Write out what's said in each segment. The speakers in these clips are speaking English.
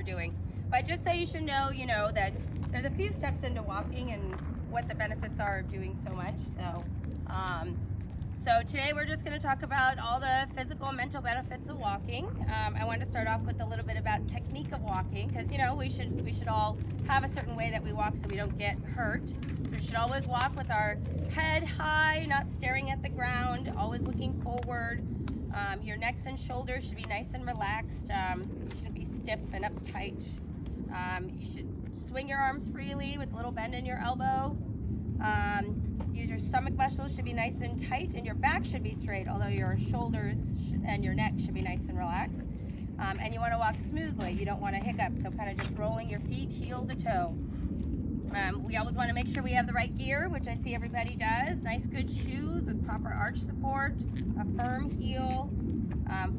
doing. But just so you should know, that there's a few steps into walking and what the benefits are of doing so much. So today we're just going to talk about all the physical and mental benefits of walking. I want to start off with a little bit about technique of walking, because we should all have a certain way that we walk so we don't get hurt. So we should always walk with our head high, not staring at the ground, always looking forward. Your necks and shoulders should be nice and relaxed. You shouldn't be stiff and uptight. You should swing your arms freely with a little bend in your elbow. Use your stomach muscles should be nice and tight, and your back should be straight, although your shoulders and your neck should be nice and relaxed. And you want to walk smoothly. You don't want to hiccup, so kind of just rolling your feet heel to toe. We always want to make sure we have the right gear, which I see everybody does. Nice good shoes with proper arch support, a firm heel,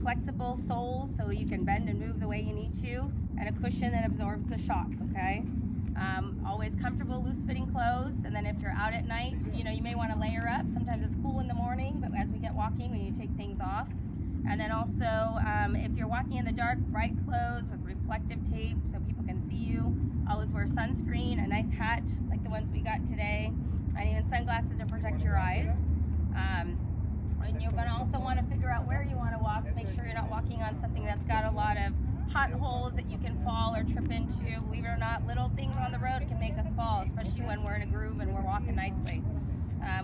flexible soles so you can bend and move the way you need to, and a cushion that absorbs the shock, okay? Always comfortable, loose-fitting clothes, and then if you're out at night, you may want to layer up. Sometimes it's cool in the morning, but as we get walking, we need to take things off. And then also, if you're walking in the dark, bright clothes with reflective tape so people can see you. Always wear sunscreen, a nice hat like the ones we got today, and even sunglasses to protect your eyes. And you're going to also want to figure out where you want to walk to make sure you're not walking on something that's got a lot of potholes that you can fall or trip into. Believe it or not, little things on the road can make us fall, especially when we're in a groove and we're walking nicely.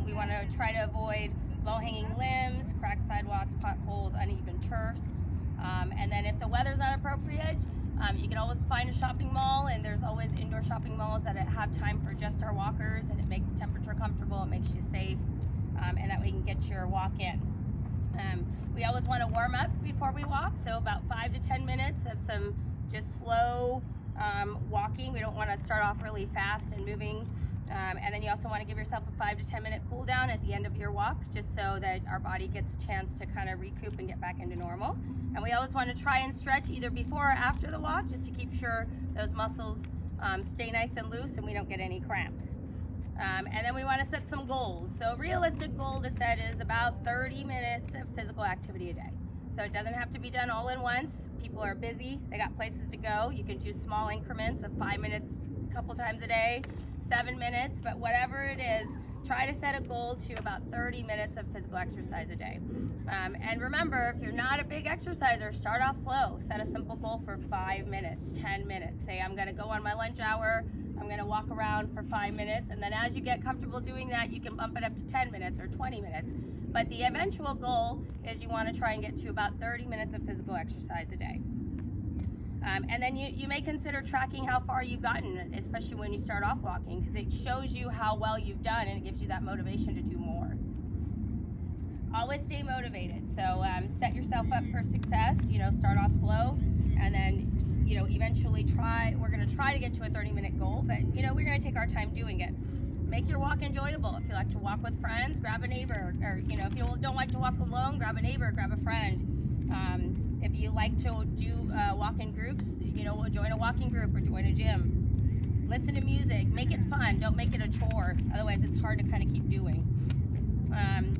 We want to try to avoid low-hanging limbs, cracked sidewalks, potholes, uneven turfs. And then if the weather's not appropriate, you can always find a shopping mall, and there's always indoor shopping malls that have time for just our walkers, and it makes the temperature comfortable, it makes you safe, and that way you can get your walk in. We always want to warm up before we walk, so about 5 to 10 minutes of some just slow walking. We don't want to start off really fast and moving. And then you also want to give yourself a 5 to 10 minute cool down at the end of your walk, just so that our body gets a chance to kind of recoup and get back into normal. And we always want to try and stretch either before or after the walk, just to keep sure those muscles stay nice and loose and we don't get any cramps. And then we want to set some goals. So a realistic goal to set is about 30 minutes of physical activity a day. So it doesn't have to be done all in once. People are busy, they got places to go. You can do small increments of 5 minutes a couple times a day, 7 minutes, but whatever it is, try to set a goal to about 30 minutes of physical exercise a day. And remember, if you're not a big exerciser, start off slow. Set a simple goal for 5 minutes, 10 minutes. Say, I'm gonna go on my lunch hour, I'm gonna walk around for 5 minutes, and then as you get comfortable doing that, you can bump it up to 10 minutes or 20 minutes. But the eventual goal is you wanna try and get to about 30 minutes of physical exercise a day. And then you may consider tracking how far you've gotten, especially when you start off walking, because it shows you how well you've done and it gives you that motivation to do more. Always stay motivated. So set yourself up for success. Start off slow, and then eventually we're going to try to get to a 30-minute goal, but we're going to take our time doing it. Make your walk enjoyable. If you like to walk with friends, grab a neighbor, or if you don't like to walk alone, grab a neighbor, grab a friend. If you like to do walk in groups, join a walking group or join a gym. Listen to music, make it fun, don't make it a chore, otherwise it's hard to kind of keep doing.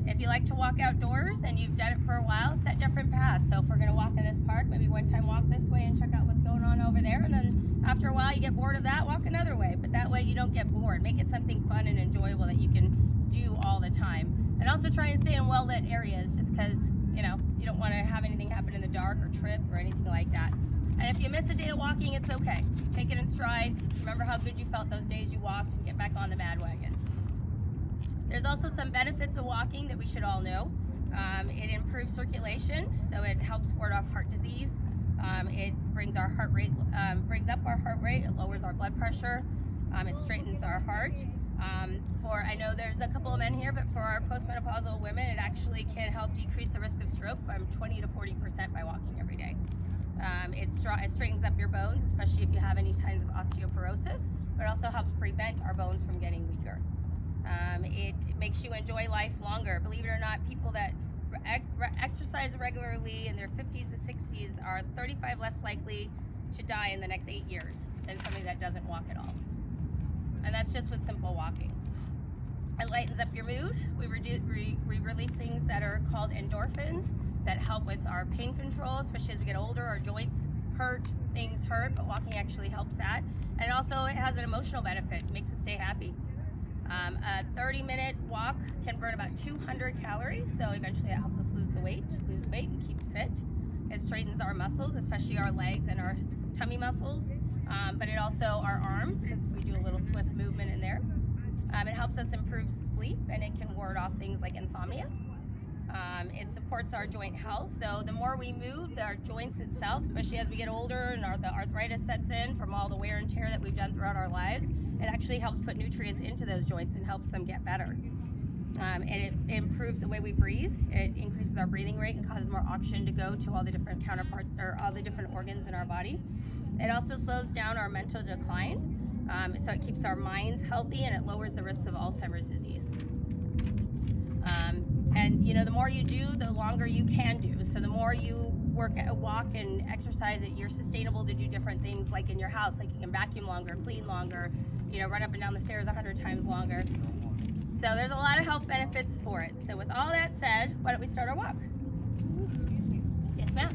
If you like to walk outdoors and you've done it for a while, set different paths. So if we're going to walk in this park, maybe one time walk this way and check out what's going on over there, and then after a while you get bored of that, walk another way. But that way you don't get bored. Make it something fun and enjoyable that you can do all the time. And also try and stay in well-lit areas, just because you don't want to have anything happen in the dark or trip or anything like that. And if you miss a day of walking, it's okay. Take it in stride. Remember how good you felt those days you walked, and get back on the bandwagon. There's also some benefits of walking that we should all know. It improves circulation, so it helps ward off heart disease. It brings up our heart rate. It lowers our blood pressure. It straightens our heart. I know there's a couple of men here, but for our postmenopausal women, it actually can help decrease the risk of stroke by 20 to 40% by walking every day. It straightens up your bones, especially if you have any kinds of osteoporosis, but it also helps prevent our bones from getting weaker. It makes you enjoy life longer. Believe it or not, people that exercise regularly in their 50s to 60s are 35 less likely to die in the next 8 years than somebody that doesn't walk at all. And that's just with simple walking. It lightens up your mood. We release things that are called endorphins that help with our pain control, especially as we get older. Our joints things hurt, but walking actually helps that. And also it has an emotional benefit, it makes us stay happy. A 30-minute walk can burn about 200 calories, so eventually it helps us lose weight and keep fit. It straightens our muscles, especially our legs and our tummy muscles, but it also our arms, because we do a little swift movement in there. It helps us improve sleep, and it can ward off things like insomnia. It supports our joint health, so the more we move, our joints itself, especially as we get older and the arthritis sets in from all the wear and tear that we've done throughout our lives, it actually helps put nutrients into those joints and helps them get better. And it improves the way we breathe. It increases our breathing rate and causes more oxygen to go to all the different counterparts or all the different organs in our body. It also slows down our mental decline, so it keeps our minds healthy, and it lowers the risk of Alzheimer's disease. And you know, the more you do, the longer you can do. So the more you walk and exercise, you're sustainable to do different things, like in your house, like you can vacuum longer, clean longer, you know, run up and down the stairs 100 times longer. So there's a lot of health benefits for it. So with all that said, why don't we start our walk? Yes, ma'am.